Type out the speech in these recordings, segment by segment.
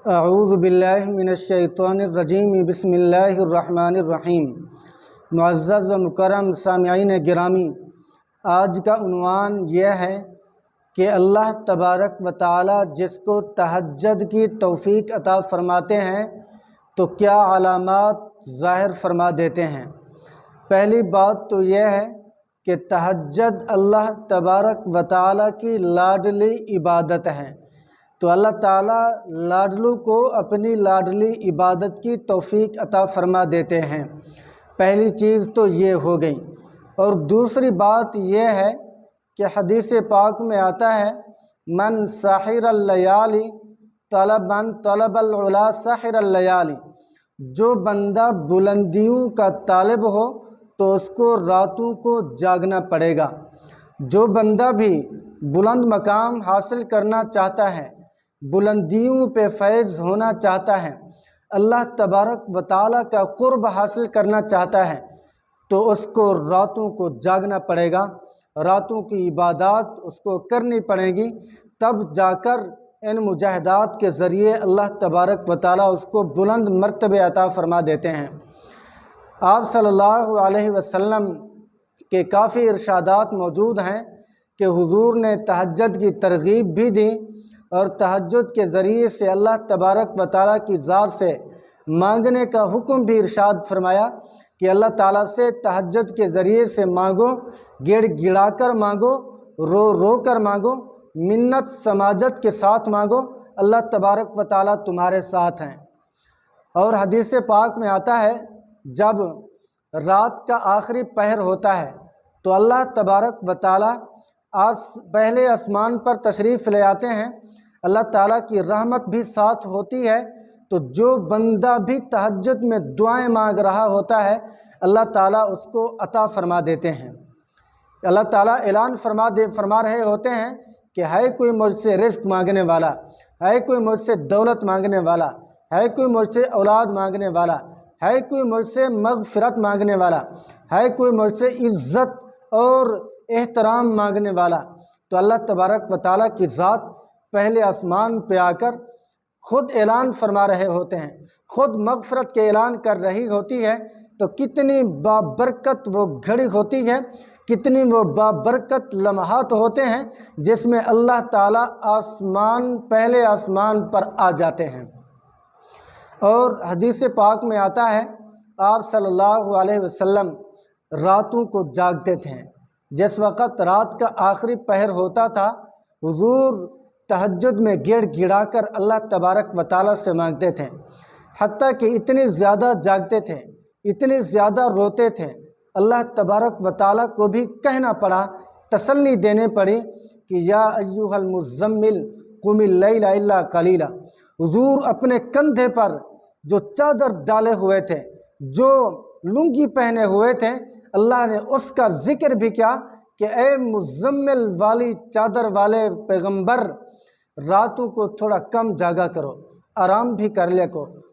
اعوذ باللہ من الشیطان الرجیم بسم اللہ الرحمن الرحیم۔ معزز و مکرم سامعین گرامی، آج کا عنوان یہ ہے کہ اللہ تبارک و تعالی جس کو تہجد کی توفیق عطا فرماتے ہیں تو کیا علامات ظاہر فرما دیتے ہیں۔ پہلی بات تو یہ ہے کہ تہجد اللہ تبارک و تعالی کی لاڈلی عبادت ہے، تو اللہ تعالیٰ لاڈلو کو اپنی لاڈلی عبادت کی توفیق عطا فرما دیتے ہیں۔ پہلی چیز تو یہ ہو گئی، اور دوسری بات یہ ہے کہ حدیث پاک میں آتا ہے من ساحر اللیالی طلب العلا ساحر اللیالی، جو بندہ بلندیوں کا طالب ہو تو اس کو راتوں کو جاگنا پڑے گا۔ جو بندہ بھی بلند مقام حاصل کرنا چاہتا ہے، بلندیوں پہ فیض ہونا چاہتا ہے، اللہ تبارک و تعالیٰ کا قرب حاصل کرنا چاہتا ہے، تو اس کو راتوں کو جاگنا پڑے گا، راتوں کی عبادات اس کو کرنی پڑے گی، تب جا کر ان مجاہدات کے ذریعے اللہ تبارک و تعالیٰ اس کو بلند مرتبے عطا فرما دیتے ہیں۔ آپ صلی اللہ علیہ وسلم کے کافی ارشادات موجود ہیں کہ حضور نے تہجد کی ترغیب بھی دی، اور تہجد کے ذریعے سے اللہ تبارک و تعالیٰ کی ذات سے مانگنے کا حکم بھی ارشاد فرمایا کہ اللہ تعالیٰ سے تہجد کے ذریعے سے مانگو، گڑ گڑا کر مانگو، رو رو کر مانگو، منت سماجت کے ساتھ مانگو، اللہ تبارک و تعالیٰ تمہارے ساتھ ہیں۔ اور حدیث پاک میں آتا ہے جب رات کا آخری پہر ہوتا ہے تو اللہ تبارک و تعالیٰ پہلے آسمان پر تشریف لے آتے ہیں، اللہ تعالیٰ کی رحمت بھی ساتھ ہوتی ہے، تو جو بندہ بھی تہجد میں دعائیں مانگ رہا ہوتا ہے اللہ تعالیٰ اس کو عطا فرما دیتے ہیں۔ اللہ تعالیٰ اعلان فرما رہے ہوتے ہیں کہ ہے کوئی مجھ سے رزق مانگنے والا، ہے کوئی مجھ سے دولت مانگنے والا، ہے کوئی مجھ سے اولاد مانگنے والا، ہے کوئی مجھ سے مغفرت مانگنے والا، ہے کوئی مجھ سے عزت اور احترام مانگنے والا، تو اللہ تبارک و تعالیٰ کی ذات پہلے آسمان پہ آ کر خود اعلان فرما رہے ہوتے ہیں، خود مغفرت کے اعلان کر رہی ہوتی ہے، تو کتنی بابرکت وہ گھڑی ہوتی ہے، کتنی وہ بابرکت لمحات ہوتے ہیں جس میں اللہ تعالیٰ پہلے آسمان پر آ جاتے ہیں۔ اور حدیث پاک میں آتا ہے آپ صلی اللہ علیہ وسلم راتوں کو جاگتے تھے۔ جس وقت رات کا آخری پہر ہوتا تھا حضور تہجد میں گڑ گڑا کر اللہ تبارک و تعالیٰ سے مانگتے تھے، حتیٰ کہ اتنی زیادہ جاگتے تھے، اتنی زیادہ روتے تھے، اللہ تبارک و تعالیٰ کو بھی کہنا پڑا، تسلی دینے پڑی کہ یا ایھا المزمل قم اللیل الا قلیلا۔ حضور اپنے کندھے پر جو چادر ڈالے ہوئے تھے، جو لنگی پہنے ہوئے تھے، اللہ نے اس کا ذکر بھی کیا کہ اے مزمل والی چادر والے پیغمبر، راتوں کو تھوڑا کم جاگا کرو، آرام بھی کر لیا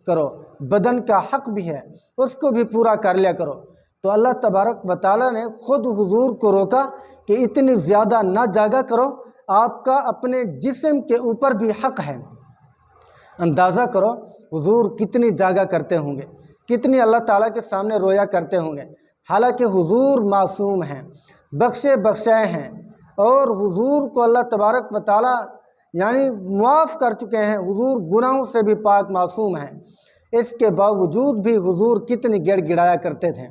کرو، بدن کا حق بھی ہے اس کو بھی پورا کر لیا کرو۔ تو اللہ تبارک و تعالیٰ نے خود حضور کو روکا کہ اتنی زیادہ نہ جاگا کرو، آپ کا اپنے جسم کے اوپر بھی حق ہے۔ اندازہ کرو حضور کتنی جاگا کرتے ہوں گے، کتنی اللہ تعالیٰ کے سامنے رویا کرتے ہوں گے، حالانکہ حضور معصوم ہیں، بخشے بخشائے ہیں، اور حضور کو اللہ تبارک و تعالیٰ معاف کر چکے ہیں، حضور گناہوں سے بھی پاک معصوم ہیں۔ اس کے باوجود بھی حضور کتنی گڑ گڑایا کرتے تھے،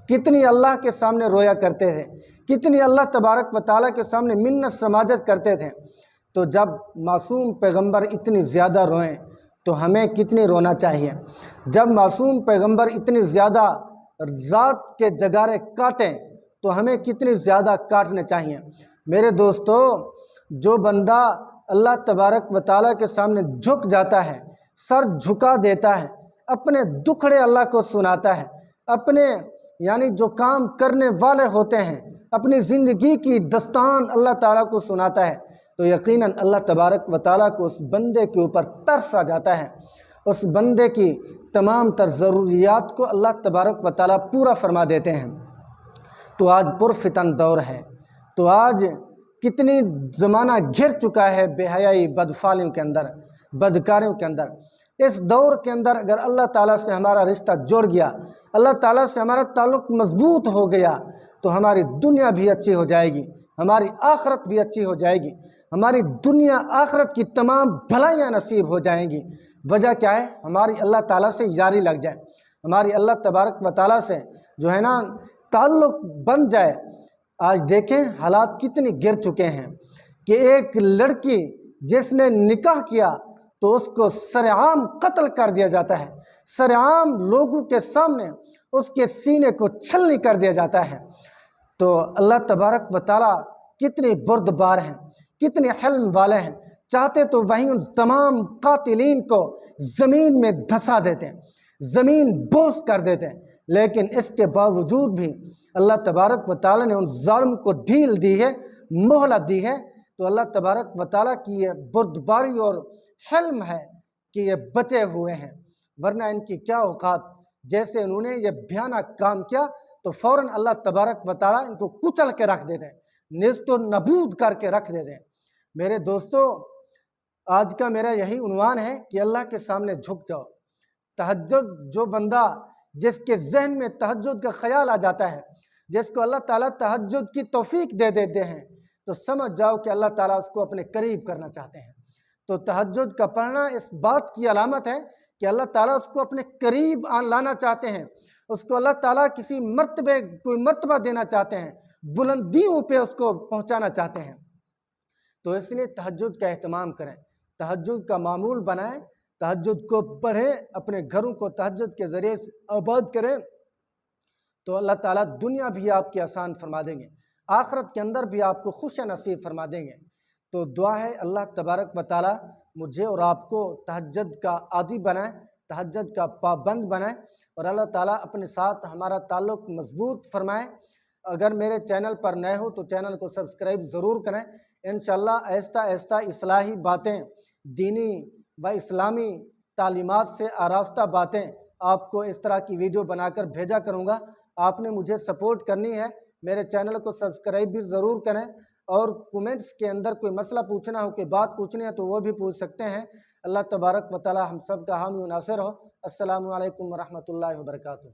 کتنی اللہ کے سامنے رویا کرتے تھے، کتنی اللہ تبارک و تعالیٰ کے سامنے منت سماجت کرتے تھے۔ تو جب معصوم پیغمبر اتنی زیادہ روئیں تو ہمیں کتنی رونا چاہیے۔ جب معصوم پیغمبر اتنی زیادہ رات کے جگارے کاٹیں تو ہمیں کتنی زیادہ کاٹنے چاہیے۔ میرے دوستو، جو بندہ اللہ تبارک و تعالیٰ کے سامنے جھک جاتا ہے، سر جھکا دیتا ہے، اپنے دکھڑے اللہ کو سناتا ہے، اپنے جو کام کرنے والے ہوتے ہیں، اپنی زندگی کی دستان اللہ تعالیٰ کو سناتا ہے، تو یقیناً اللہ تبارک و تعالیٰ کو اس بندے کے اوپر ترس آ جاتا ہے، اس بندے کی تمام تر ضروریات کو اللہ تبارک و تعالیٰ پورا فرما دیتے ہیں۔ تو آج پرفتن دور ہے، تو آج کتنی زمانہ گھر چکا ہے بے حیائی بدفعلیوں کے اندر، بدکاریوں کے اندر۔ اس دور کے اندر اگر اللہ تعالیٰ سے ہمارا رشتہ جڑ گیا، اللہ تعالیٰ سے ہمارا تعلق مضبوط ہو گیا، تو ہماری دنیا بھی اچھی ہو جائے گی، ہماری آخرت بھی اچھی ہو جائے گی، ہماری دنیا آخرت کی تمام بھلائیاں نصیب ہو جائیں گی۔ وجہ کیا ہے؟ ہماری اللہ تعالیٰ سے یاری لگ جائے، ہماری اللہ تبارک و تعالیٰ سے جو ہے نا تعلق بن جائے۔ آج دیکھیں حالات کتنی گر چکے ہیں کہ ایک لڑکی جس نے نکاح کیا تو اس کو سرعام قتل کر دیا جاتا ہے، سرعام لوگوں کے سامنے اس کے سینے کو چھلنی کر دیا جاتا ہے۔ تو اللہ تبارک و تعالیٰ کتنے بردبار ہیں، کتنے حلم والے ہیں، چاہتے تو وہیں ان تمام قاتلین کو زمین میں دھسا دیتے ہیں، زمین بوس کر دیتے ہیں، لیکن اس کے باوجود بھی اللہ تبارک و تعالیٰ نے ان ظالم کو ڈھیل دی ہے، مہلت دی ہے۔ تو اللہ تبارک و تعالیٰ کی یہ بردباری اور حلم ہے کہ یہ بچے ہوئے ہیں، ورنہ ان کی کیا اوقات۔ جیسے انہوں نے یہ بھیانک کام کیا تو فوراً اللہ تبارک و تعالیٰ ان کو کچل کے رکھ دیتے ہیں، نیست و نبود کر کے رکھ دیتے ہیں۔ میرے دوستو، آج کا میرا یہی عنوان ہے کہ اللہ کے سامنے جھک جاؤ۔ تہجد جو بندہ جس کے ذہن میں تہجد کا خیال آ جاتا ہے، جس کو اللہ تعالیٰ تہجد کی توفیق دے دیتے ہیں، تو سمجھ جاؤ کہ اللہ تعالیٰ اس کو اپنے قریب کرنا چاہتے ہیں۔ تو تہجد کا پڑھنا اس بات کی علامت ہے کہ اللہ تعالیٰ اس کو اپنے قریب لانا چاہتے ہیں، اس کو اللہ تعالیٰ کسی مرتبے کوئی مرتبہ دینا چاہتے ہیں، بلندیوں پہ اس کو پہنچانا چاہتے ہیں۔ تو اس لیے تہجد کا اہتمام کریں، تہجد کا معمول بنائیں، تہجد کو پڑھیں، اپنے گھروں کو تہجد کے ذریعے سے آباد کریں، تو اللہ تعالیٰ دنیا بھی آپ کی آسان فرما دیں گے، آخرت کے اندر بھی آپ کو خوش نصیب فرما دیں گے۔ تو دعا ہے اللہ تبارک و تعالیٰ مجھے اور آپ کو تہجد کا عادی بنائیں، تہجد کا پابند بنائیں، اور اللہ تعالیٰ اپنے ساتھ ہمارا تعلق مضبوط فرمائیں۔ اگر میرے چینل پر نئے ہو تو چینل کو سبسکرائب ضرور کریں۔ انشاءاللہ آہستہ آہستہ اصلاحی باتیں، دینی و اسلامی تعلیمات سے آراستہ باتیں آپ کو اس طرح کی ویڈیو بنا کر بھیجا کروں گا۔ آپ نے مجھے سپورٹ کرنی ہے، میرے چینل کو سبسکرائب بھی ضرور کریں، اور کومنٹس کے اندر کوئی مسئلہ پوچھنا ہو، کوئی بات پوچھنی ہے تو وہ بھی پوچھ سکتے ہیں۔ اللہ تبارک و تعالی ہم سب کا حامی و ناصر ہو۔ السلام علیکم ورحمۃ اللہ وبرکاتہ۔